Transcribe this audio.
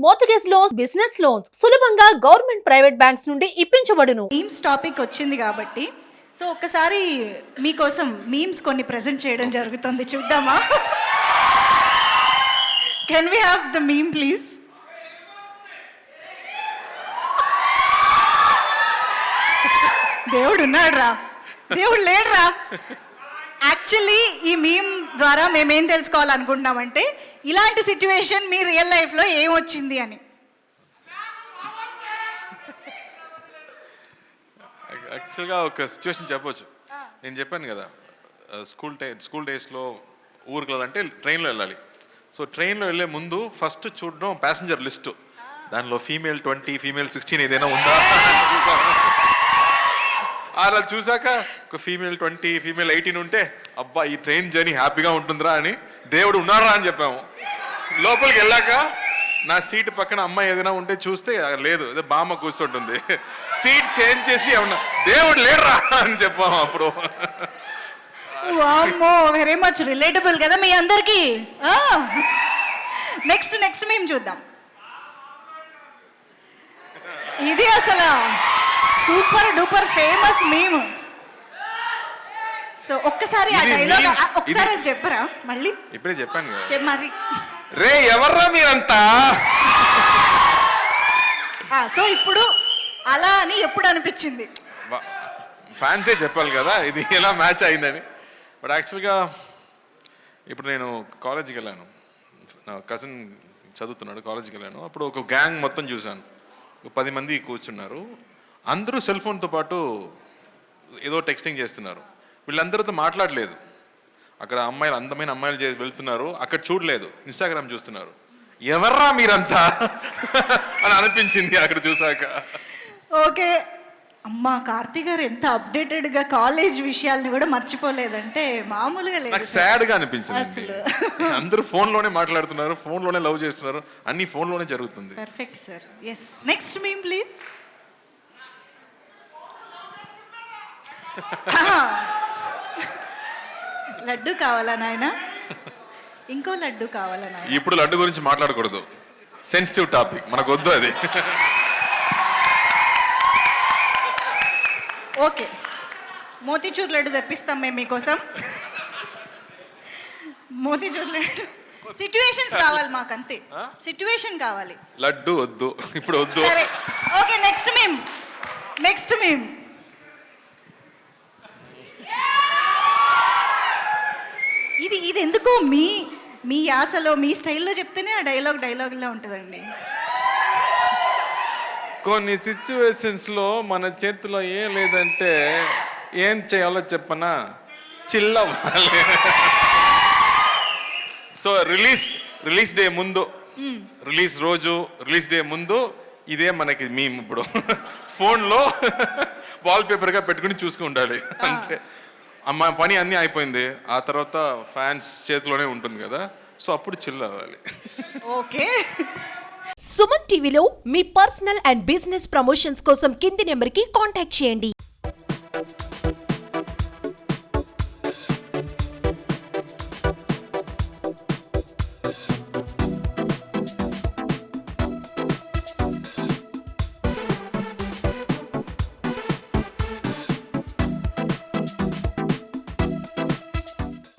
Mortgage loans, business loans సులభంగా government private banks నుండి ఇప్పించబడును. Memes topic వచ్చింది కాబట్టి సో ఒక్కసారి మీకోసం మీమ్స్ కొన్ని ప్రెజెంట్ చేయడం జరుగుతుంది, చూద్దామా? Can we have the meme please? దేవుడు ఉన్నాడు రా, దేవుడు లేడు రా. యాక్చువల్లీ ఈ మీమ్ ద్వారా మేమేం తెలుసుకోవాలనుకుంటున్నామంటే ఇలాంటి సిచ్యువేషన్ మీ రియల్ లైఫ్లో ఏమొచ్చింది అని. యాక్చువల్గా ఒక సిచ్యువేషన్ చెప్పొచ్చు. నేను చెప్పాను కదా, స్కూల్ డేస్లో ఊరికి వెళ్ళాలంటే ట్రైన్లో వెళ్ళాలి. సో ట్రైన్లో వెళ్ళే ముందు ఫస్ట్ చూడడం ప్యాసింజర్ లిస్టు, దానిలో ఫీమేల్ 20 ఫీమేల్ 16 ఏదైనా ఉందా అలా చూసాక ఒక ఫీమేల్ 20 ఫీమేల్ 18 ఉంటే అబ్బా ఈ ట్రైన్ జర్నీ హ్యాపీగా ఉంటుందిరా అని దేవుడు ఉన్నారా అని చెప్పాము. లోపలికి వెళ్ళాక నా సీట్ పక్కన అమ్మాయి ఏదైనా ఉంటే చూస్తే లేదు, అదే బామ్మ కూర్చుంటుంది. సీట్ చేంజ్ చేసి ఏమన్నా దేవుడు లేడరా అని చెప్పాము. అప్పుడు వామ్మో, వెరీ మచ్ రిలేటబుల్ కదా మీ అందరికి. నెక్స్ట్ మేము చూద్దాం. ఇది అసలు super duper famous meme. So ఒక్కసారి ఆ డైలాగ్ ఒకసారి చెప్పరా మళ్ళీ? ఇప్పుడే చెప్పాను కదా. మరి రే ఎవర్రా మీరంతా. సో ఇప్పుడు అలా అని ఎప్పుడు అనిపించింది? ఫ్యాన్సే చెప్పాలి కదా ఇది ఎలా మ్యాచ్ అయిందని. బట్ యాక్చువల్గా ఇప్పుడు నేను కాలేజీకి వెళ్ళాను, నా కజిన్ చదువుతున్నాడు, కాలేజీకి వెళ్ళాను. అప్పుడు ఒక గ్యాంగ్ మొత్తం చూశాను, 10 మంది కూర్చున్నారు. అందరూ సెల్ ఫోన్తో పాటు ఏదో టెక్స్టింగ్ చేస్తున్నారు. వీళ్ళందరితో మాట్లాడలేదు. అక్కడ అమ్మాయిలు, అందమైన అమ్మాయిలు వెళ్తున్నారు, అక్కడ చూడలేదు, ఇన్స్టాగ్రామ్ చూస్తున్నారు. ఎవర్రా మీరంతా అని అనిపించింది అక్కడ చూసాక. ఓకే, అమ్మా కార్తీక్ గారు ఎంత అప్డేటెడ్గా కాలేజ్ విషయాల్ని కూడా మర్చిపోలేదంటే మామూలుగా లేదు. నాకు సాడ్గా అనిపించింది. అందరూ ఫోన్లోనే మాట్లాడుతున్నారు, ఫోన్లోనే లవ్ చేస్తున్నారు, అన్ని ఫోన్లోనే జరుగుతుంది. Perfect sir. Yes, next meme please. Laddu కావాలా నాయన? ఇంకో లడ్డు కావాలా నాయన? ఇప్పుడు లడ్డు గురించి మాట్లాడకూడదు, సెన్సిటివ్ టాపిక్, మనకు వద్దు అది. ఓకే, మోతీచూర్ లడ్డు తెప్పిస్తాం మేము మీకోసం. మోతీచూర్ లడ్డు సిచ్యువేషన్స్ కావాలి మాకు, అంతే. సిచ్యువేషన్ కావాలి, లడ్డు వద్దు, ఇప్పుడు వద్దు. సరే ఓకే, నెక్స్ట్ మీమ్. ఇది ఎందుకో మీ యాసలో మీ స్టైల్లో చెప్తేనే ఆ డైలాగ్లో ఉంటుందండి. కొన్ని సిచ్యువేషన్స్లో మన చేతిలో ఏం లేదంటే ఏం చేయాలో చెప్పనా, చిల్ అవ్వాలి. సో రిలీజ్ డే ముందు, రిలీజ్ డే ముందు ఇదే మనకి మేము ఇప్పుడు ఫోన్లో వాల్పేపర్గా పెట్టుకుని చూసుకుంటాలి, అంతే. అమ్మ పని అన్నీ అయిపోయింది, ఆ తర్వాత ఫ్యాన్స్ చేతిలోనే ఉంటుంది కదా, సో అప్పుడు చిల్ అవ్వాలి. ఓకే. సుమన్ టీవీలో మీ పర్సనల్ అండ్ బిజినెస్ ప్రమోషన్స్ కోసం కింది నెంబర్కి కాంటాక్ట్ చేయండి.